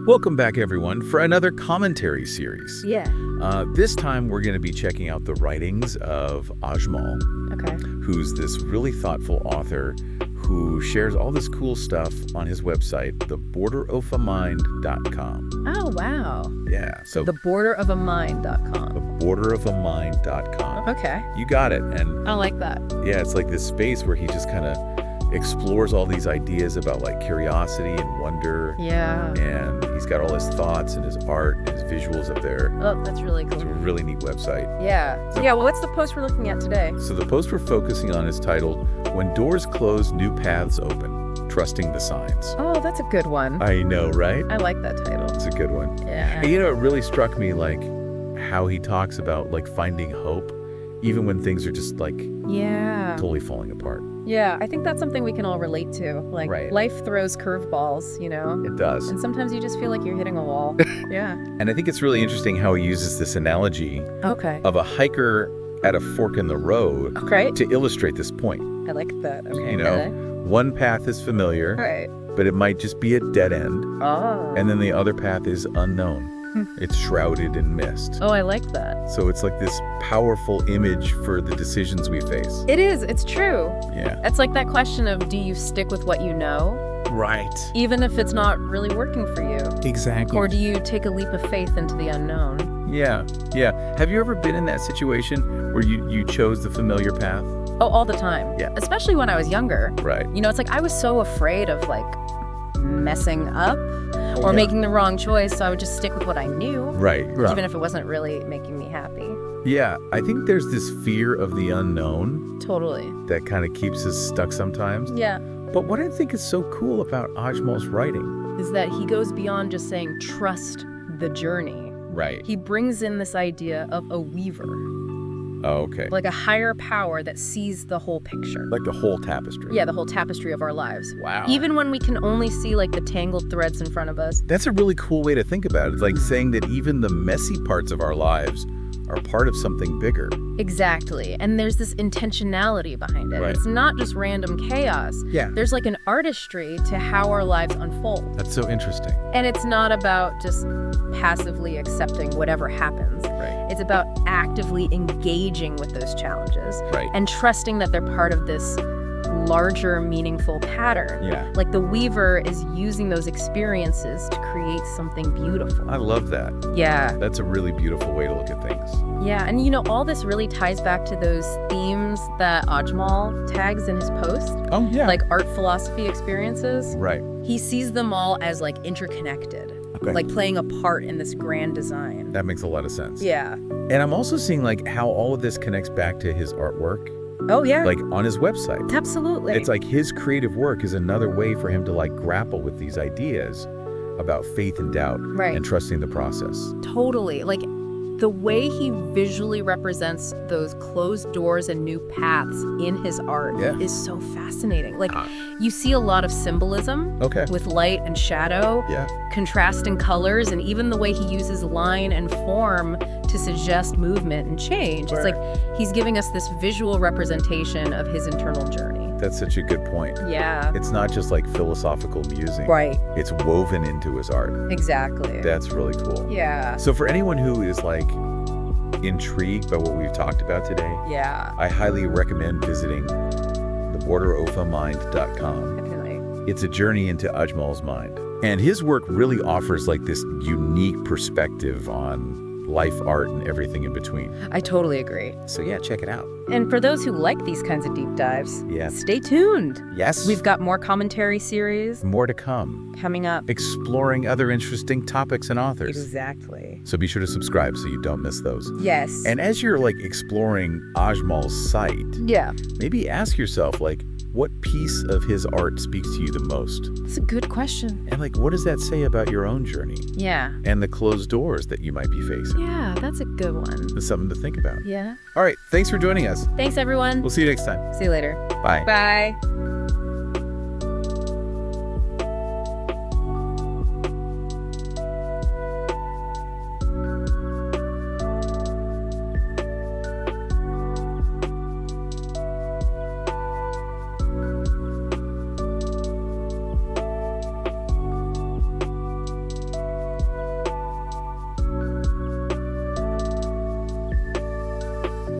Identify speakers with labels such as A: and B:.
A: Welcome back, everyone, for another commentary series.
B: Yeah.
A: This time, we're going to be checking out the writings of Ajmal,
B: Okay.
A: who's this really thoughtful author who shares all this cool stuff on his website, theborderofamind.com.
B: Oh, wow.
A: Yeah, so
B: Theborderofamind.com.
A: theborderofamind.com.
B: Okay.
A: You got it. And
B: I like that.
A: yeah, it's like this space where he just kind of explores all these ideas about like curiosity and wonder.
B: Yeah.
A: And he's got all his thoughts and his art and his visuals up there.
B: Oh, that's really
A: It's a
B: cool.
A: really neat website.
B: Yeah. Well, what's the post we're looking at today?
A: So the post we're focusing on is titled, When Doors Close, New Paths Open, Trusting the Signs.
B: Oh, that's a good one.
A: I know, right?
B: I like that title.
A: It's a good one.
B: Yeah.
A: And, you know, it really struck me like how he talks about like finding hope, even when things are just like
B: Yeah.
A: totally falling apart.
B: Yeah. I think that's something we can all relate to. Like,
A: Right.
B: life throws curveballs, you know?
A: It does.
B: And sometimes you just feel like you're hitting a wall. Yeah.
A: And I think it's really interesting how he uses this analogy
B: Okay.
A: of a hiker at a fork in the road
B: Great.
A: to illustrate this point.
B: I like that. Okay.
A: You know, one path is familiar,
B: Right.
A: but it might just be a dead end.
B: Oh.
A: And then the other path is unknown. It's shrouded in mist.
B: Oh, I like that.
A: So it's like this powerful image for the decisions we face.
B: It is. It's true.
A: Yeah.
B: It's like that question of, do you stick with what you know,
A: Right.
B: even if it's not really working for you?
A: Exactly.
B: Or do you take a leap of faith into the unknown?
A: Yeah. Yeah. Have you ever been in that situation where you chose the familiar path?
B: Oh, all the time.
A: Yeah.
B: Especially when I was younger.
A: Right.
B: You know, it's like I was so afraid of like messing up or
A: Yeah.
B: making the wrong choice, so I would just stick with what I knew,
A: Right.
B: even if it wasn't really making me happy.
A: Yeah. I think there's this fear of the unknown
B: Totally.
A: that kind of keeps us stuck sometimes.
B: Yeah.
A: But what I think is so cool about Ajmal's writing.
B: Is that he goes beyond just saying trust the journey.
A: Right.
B: He brings in this idea of a weaver,
A: Oh, okay.
B: like a higher power that sees the whole picture.
A: Like the whole tapestry.
B: Yeah, the whole tapestry of our lives.
A: Wow.
B: Even when we can only see like the tangled threads in front of us.
A: That's a really cool way to think about it. It's like saying that even the messy parts of our lives are part of something bigger.
B: Exactly. And there's this intentionality behind it.
A: Right.
B: It's not just random chaos.
A: Yeah.
B: There's like an artistry to how our lives unfold.
A: That's so interesting.
B: And it's not about just passively accepting whatever happens.
A: Right.
B: It's about actively engaging with those challenges
A: Right.
B: and trusting that they're part of this larger, meaningful pattern.
A: Yeah.
B: Like the weaver is using those experiences to create something beautiful.
A: I love that.
B: Yeah.
A: That's a really beautiful way to look at things.
B: Yeah, and you know, all this really ties back to those themes that Ajmal tags in his post,
A: Oh, yeah.
B: like art, philosophy, experiences.
A: Right.
B: He sees them all as like interconnected,
A: Okay.
B: like playing a part in this grand design.
A: That makes a lot of sense.
B: Yeah.
A: And I'm also seeing like how all of this connects back to his artwork,
B: Oh, yeah.
A: like on his website.
B: Absolutely.
A: It's like his creative work is another way for him to like grapple with these ideas about faith and doubt
B: Right.
A: and trusting the process.
B: Totally. Like the way he visually represents those closed doors and new paths in his art
A: Yeah.
B: is so fascinating. Like you see a lot of symbolism
A: Okay.
B: with light and shadow,
A: Yeah.
B: contrasting colors, and even the way he uses line and form to suggest movement and change. It's
A: Right.
B: like he's giving us this visual representation of his internal journey.
A: That's such a good point.
B: Yeah.
A: It's not just like philosophical musing.
B: Right.
A: It's woven into his art.
B: Exactly.
A: That's really cool.
B: Yeah.
A: So for anyone who is like intrigued by what we've talked about today,
B: Yeah.
A: I highly recommend visiting theborderofamind.com.
B: Definitely.
A: It's a journey into Ajmal's mind. And his work really offers like this unique perspective on life, art, and everything in between.
B: I totally agree.
A: So yeah, check it out.
B: And for those who like these kinds of deep dives,
A: Yeah.
B: stay tuned.
A: Yes.
B: We've got more commentary series
A: more to come,
B: coming up.
A: exploring other interesting topics and authors.
B: Exactly.
A: So be sure to subscribe so you don't miss those.
B: Yes.
A: And as you're like exploring Ajmal's site,
B: yeah,
A: maybe ask yourself like, what piece of his art speaks to you the most?
B: it's a good question.
A: And like, what does that say about your own journey
B: Yeah.
A: and the closed doors that you might be facing?
B: Yeah, that's a good one.
A: It's something to think about.
B: Yeah.
A: All right. Thanks for joining us.
B: Thanks, everyone.
A: We'll see you next time.
B: See you later.
A: Bye.
B: Bye.